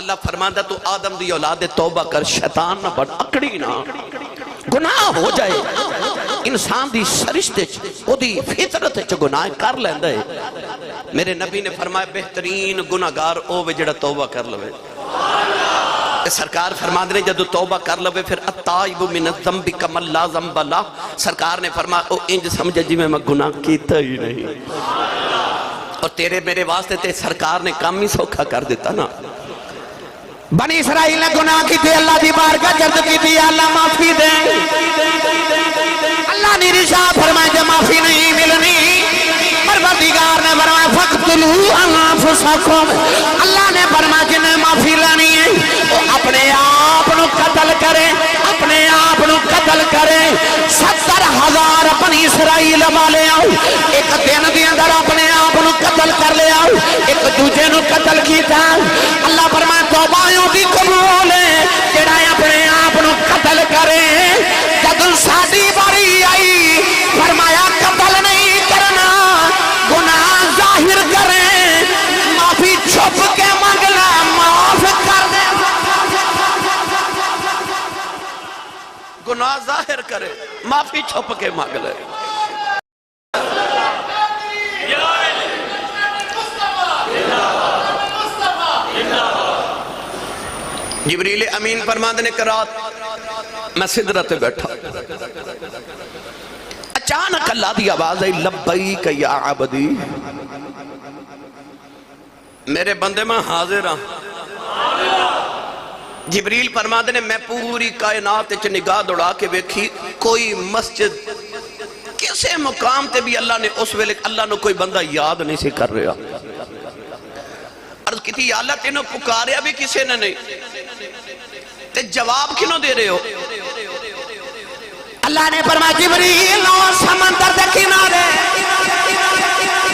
اللہ فرماندا تو آدم دی اولاد توبہ کر، شیطان نہ بن، اکڑی نہ، گناہ ہو جائے انسان دی سرشت او دی فطرت چ گناہ کر لیندا ہے۔ میرے نبی نے فرمایا بہترین گناہگار او وے جڑا توبہ کر لوے۔ سرکار فرماندے نے جدو توبہ کر لوے پھر التائب من الذنب کمن لا ذنب لہ، سرکار نے فرمایا او انج سمجھے جی میں گناہ کیتا ہی نہیں، اور تیرے میرے واسطے تے سرکار نے کام ہی سوکھا کر دیتا نا۔ بنی اسرائیل نے گناہ کی تھی، اللہ دی بارگاہ جلد کی تھی، اللہ معافی دے، اللہ نے رشاہ فرمائے جو معافی نہیں ملنی، پروردگار نے فرمایا فَقْتُلُوا أَنفُسَكُمْ، اللہ نے فرمایا جنہیں معافی لانی ہے وہ اپنے آپ نو قتل کرے، اپنے آپ نو قتل کرے۔ 70,000 بنی اسرائیل والے آؤ، ایک دن دی اندر اپنے آپ نو قتل کر لے آؤ، ایک دوجے نو قتل کیتا۔ اللہ فرمایا توبایوں کی قبول ہے جڑا اپنے آپ نو قتل کرے۔ جب ساڈی باری آئی فرمایا قتل نہیں کرنا، گناہ ظاہر کریں، معافی چھپ کے مانگنا، معاف کر دے۔ گناہ ظاہر کرے، معافی چھپ کے مانگ لے۔ جبریل امین فرماندے نے کہ رات میں سدرت پہ بیٹھا، اچانک اللہ دی آواز آئی لبیک یا عبدی، میرے بندے میں حاضر ہاں۔ جبریل فرماندے نے میں پوری کائنات وچ نگاہ دوڑا کے ویکھی، کوئی مسجد کسے مقام تے بھی اللہ نے اس ویلے اللہ نے کوئی بندہ یاد نہیں سی کر رہا۔ عرض کی تھی یا اللہ تینوں پکاریا بھی کسے نے نہیں، تے جواب کینوں دے رہے ہو؟ اللہ نے فرمایا جبریل نو سمندر دے کنارے،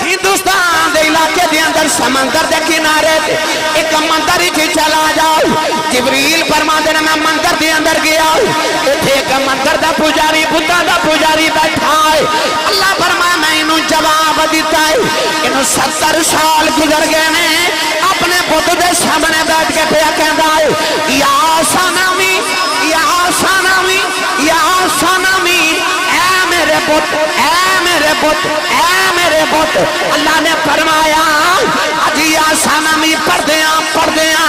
ہندوستان دے علاقے دے اندر سمندر دے کنارے ایک مندر ہی چلا جاؤ۔ جبریل فرماندے نے میں مندر دے اندر گیا، ایتھے ایک مندر دا پجاری بتاں دا پجاری بیٹھا ہے۔ اللہ فرمایا میں انہوں جواب دیتا ہے، انہوں 70 سال گزر گئے نے، اپنے بت دے سامنے بیٹھ کے پیا کہندا ہے یا سنمی یا سنمی یا سنمی، اے میرے بت، اے میرے بت، اے میرے بت۔ اللہ نے فرمایا اج یا سنمی پردیاں پردیاں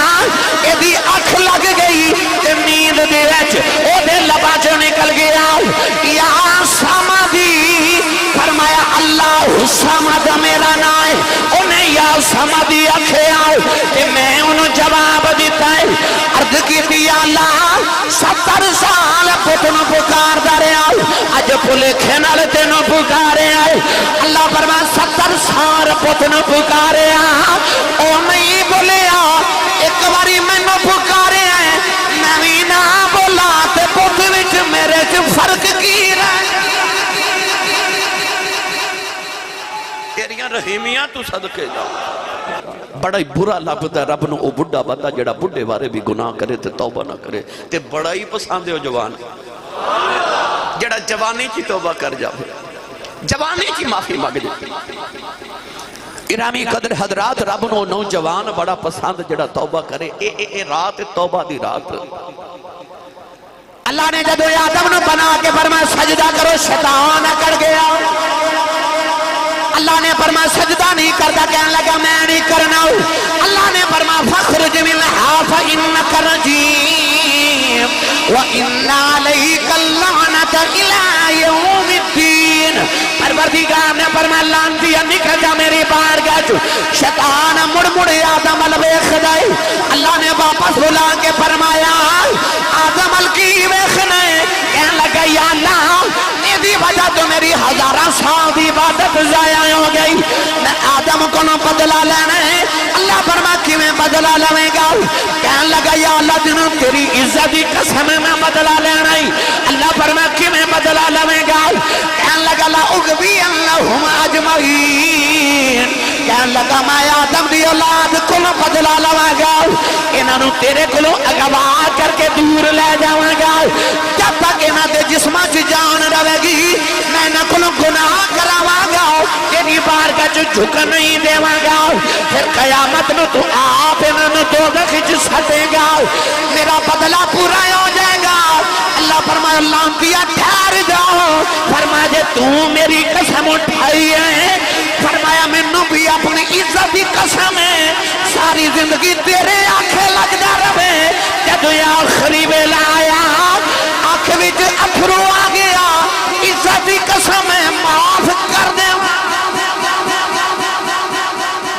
ایدی اکھ لگ گئی تے نیند دے وچ او دے لباں چوں نکل گیا یا سمدی۔ فرمایا اللہ سمد میرا نام ہے، انہیں یا سمدی اکھے آؤ تے میں انہوں جواب دیتا ہے۔ عرض کی تھی اللہ 70 سال پتنوں پکار دارے آؤ، اج پلکھے نال تینوں پکارے آئے۔ اللہ فرمایا 70 سال پتنوں پکارے آؤ، او نہیں بولیا ایک باری میں نو پکارے آئے، میں بھی نہ بولا تے پت وچ میرے چ فرق کی رہے۔ تیریاں رحیمیاں تو صدقے جاؤ۔ بڑا ہی برا لگتا ہے رب نو او بڑھا بندہ جڑا بڑھے بارے بھی گناہ کرے تے توبہ نہ کرے، تے بڑا ہی پسند ہے جوان جڑا جوانی کی توبہ کر جاوے، جوانی کی معافی مانگ جائے۔ ارامی قدر حضرات رب نو نوجوان بڑا پسند جڑا توبہ کرے، اے رات توبہ دی رات۔ اللہ نے جدو آدم نو بنا کے فرمایا سجدہ کرو، شیطان اکڑ گیا۔ اللہ نے فرمایا سجدہ نہیں کرتا، کہنے لگا میں نہیں کرنا۔ اللہ نے فرمایا فخرج منہا فإنک رجیم وإن علیک اللعنۃ الی یوم الدین۔ پروردگار نے فرمایا لعنتیا نکل جا میری بارگاہ چ۔ شیطان مڑ مڑ آدم ال ویکھدا ہے، اللہ نے واپس بلا کے فرمایا آدم ال کی ویکھنا ہے؟ کہنے لگا یا اللہ دی وجہ تو میری 1000 سال دی عبادت ضائع ہو گئی، میں آدم کو نہ بدلہ لینا ہے۔ اللہ فرمایا کیویں بدلہ لویں گا؟ کہنے لگا یا اللہ جنوں تیری عزت دی قسم میں بدلہ لینا ہے۔ اللہ فرمایا کیویں بدلہ لویں گا؟ کہنے لگا لا اغوینہم اجمعین، کہنے لگا میں آدم دی اولاد کو نہ بدلہ لواں گا، ان انہوں تیرے کلو اگوا کر کے دور لے جاواں گا جب تک انہاں دے جسماں چ جان رہے گی میں نہ کلو گناہ کراواں گا تیری بارگاہ چ جھک نہیں دیواں گا پھر قیامت نو تو آپ انہاں نو دوزخ وچ سٹے گا میرا بدلہ پورا ہو جائے گا اللہ فرمایا لانتیا ٹھہر جاؤ فرمایا جے تو میری قسم اٹھائی ہے فرمایا مینوں بھی اپنی عزت کی قسم ہے ساری زندگی تیرے آنکھیں لگدا رہے جدو آخری ویلا آیا آنکھ وچ اتھرو آ گیا عزت کی قسم ہے معاف کر دے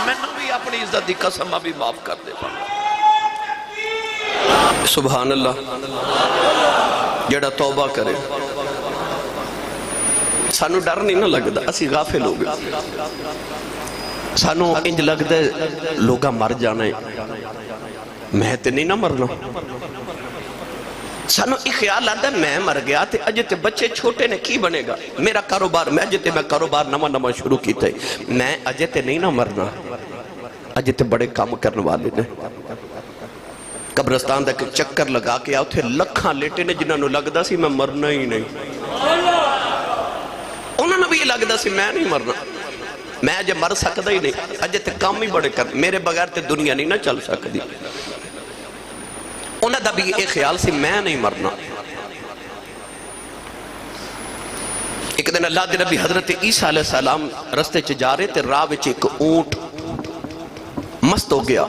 مینوں بھی اپنی عزت کی قسم ابھی معاف کر دے سبحان اللہ جڑا توبہ کرے سانو ڈر نہیں نہ لگدا اسی غافل ہو گئے سانو انج لگدا ہے لوگاں مر جانے میں تے نہیں نہ مرنا سانو ایک خیال آتا ہے میں مر گیا تے اجے تے بچے چھوٹے نے کی بنے گا میرا کاروبار میں اجے تے میں کاروبار نواں شروع کیتا ہے میں اجے تے نہیں نہ مرنا اجے تے بڑے کام کرنے والے نے قبرستان دا کہ چکر لگا کے آؤ تھے لکھاں لیٹے نے جنہاں نو لگدا سی میں مرنا ہی نہیں انہوں نے بھی یہ لگدا سی میں نہیں مرنا میں اجے مر سکتا ہی نہیں اجے تے کام ہی بڑے کر میرے بغیر تے دنیا نہیں نہ چل سکتی انہوں دا بھی ایک خیال سی میں نہیں مرنا ایک دن اللہ دے نبی حضرت عیسیٰ علیہ السلام رستے چ جا رہے تے راہ وچ ایک اونٹ مست ہو گیا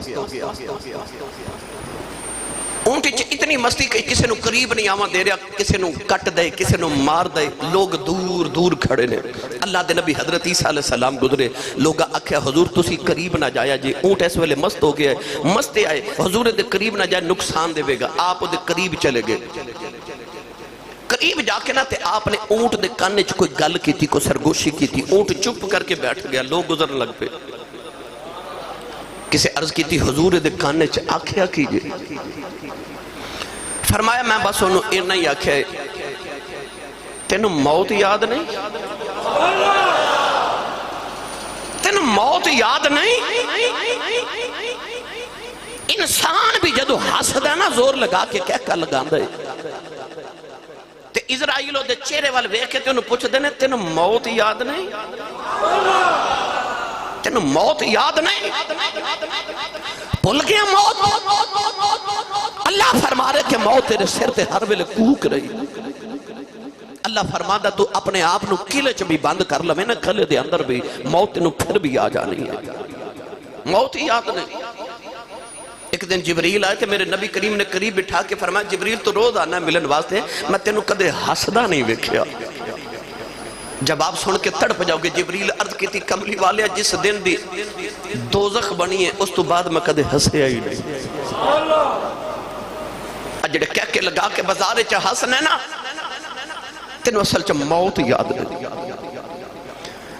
اونٹ اتنی مستی کہ کسی نو قریب نہیں آواں دے رہا کسی نو کٹ دے کسی نو مار دے لوگ دور دور کھڑے نے اللہ دے نبی حضرت عیسیٰ علیہ السلام گزرے لوگا آکھیا حضور تسی قریب نہ جایا جی اونٹ اس ویلے مست ہو گیا ہے مستے آئے حضور دے قریب نہ جائے نقصان دے گا آپ دے قریب چلے گئے قریب جا کے نہ تے آپ نے اونٹ دے کانے چ کوئی گل کی تھی کوئی سرگوشی کی تھی اونٹ چپ کر کے بیٹھ گیا لوگ گزرنے لگ پہ کسے عرض کی تھی حضور دے کانے چ آکھیا کیجئے فرمایا میں بس انہوں ارنا ہی آکھیا تینوں موت یاد نہیں تینوں موت یاد نہیں انسان بھی جدو حسد ہے نا زور لگا کے کہہ کر لگان دے تے اسرائیلوں دے چہرے والے ویکھے تے انہوں پوچھ دینے تینوں موت یاد نہیں تینوں موت یاد نہیں بھول گیا موت اللہ فرما رہے کہ موت تیرے سر تے ہر ویلے کوک رہی اللہ فرما دا تو اپنے آپ نو کلے چ بھی بند کر لوے نا کھلے دے اندر بھی موت نو پھر بھی آ جانی ہے موت یاد نہیں ایک دن جبریل آئے تھے میرے نبی کریم نے قریب بٹھا کے فرمایا جبریل تو روز آنا ہے ملن واسطے میں تینوں کدے حسدہ نہیں ویکھیا جب آپ سن کے تڑپ جاؤ گے جبریل عرض کی تھی کملی والے جس دن دی دوزخ بنی ہے اس تو بعد میں کدے ہسے آئی نہیں اجڑے کہہ کے لگا کے بازارے چاہ ہسنے نا تینوں اصل چاہ موت یاد نہیں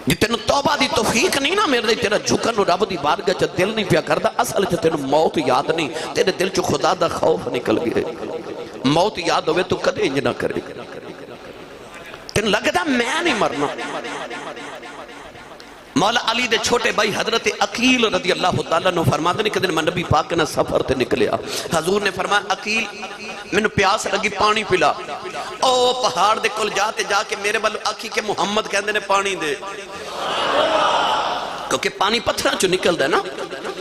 جی تینوں توبہ دی توفیق نہیں نا میرے تیرا جھکن رب دی بارگاہ چاہ دل نہیں پیا کردا اصل چاہ تینوں موت یاد نہیں تیرے دل چاہ خدا دا خوف نکل گئے موت یاد ہوئے تو کدے انج نہ کرے تینوں لگتا میں نہیں مرنا مولا علی دے چھوٹے بھائی حضرت عقیل رضی اللہ تعالیٰ نے فرما دے کہ دن میں نبی پاک نے سفر تے نکلیا حضور نے فرمایا عقیل میں نے پیاس لگی پانی پلا او پہاڑ دے کل جاتے جا کے میرے بلو آکھی کہ محمد کہندے نے پانی دے کیونکہ پانی پتھران چو نکل دے نا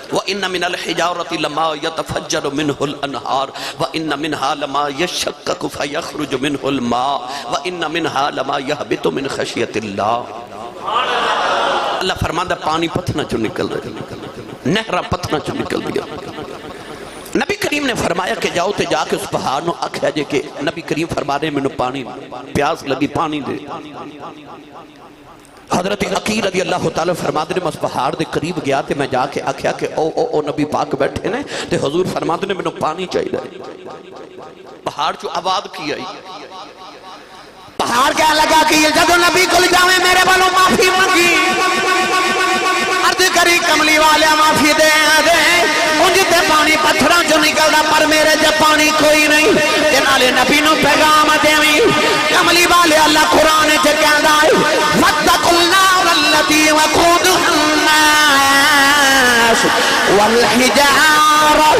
وَإِنَّ مِنَ الْحِجَارَةِ لَمَا يَتَفَجَّرُ مِنْهُ الْأَنْهَارُ وَإِنَّ مِنْهَا لَمَا يَشَّقَّقُ فَيَخْرُجُ مِنْهُ الْمَاءُ وَإِنَّ مِنْهَا لَمَا يَهْبِطُ مِنْ خَشْيَةِ اللَّهِ اللہ فرماندہ پانی پتھنا چو نکل دیا نہرہ پتھنا چو نکل دیا نبی کریم نے فرمایا کہ جاؤ تے جا کے اس پہاڑ نو آکھیا جے کہ نبی کریم فرما رہے میں نو پانی پیاس لگی پانی دے حضرت عقیل رضی اللہ تعالیٰ فرما دے میں اس پہاڑ دے قریب گیا تے میں جا کے آکھیا کہ او نبی پاک بیٹھے نے تے حضور فرما دے میں نو پانی چاہی دے پہاڑ چو آواز کی آئی پہاڑ کیا لگا کہ یہ جدو نبی کل جاویں میرے والوں معافی مانگی عرض کری کملی والے معافی دے انجھ تے پانی پتھراں جو نکل دا پر میرے جب پانی کوئی نہیں جنالے نبی نو پیغام دیویں کملی والے اللہ قرآن چے کہندا ہے فَاتَّقُوا النَّارَ الَّتِي وَقُودُهَا النَّاسُ وَالْحِجَارَةُ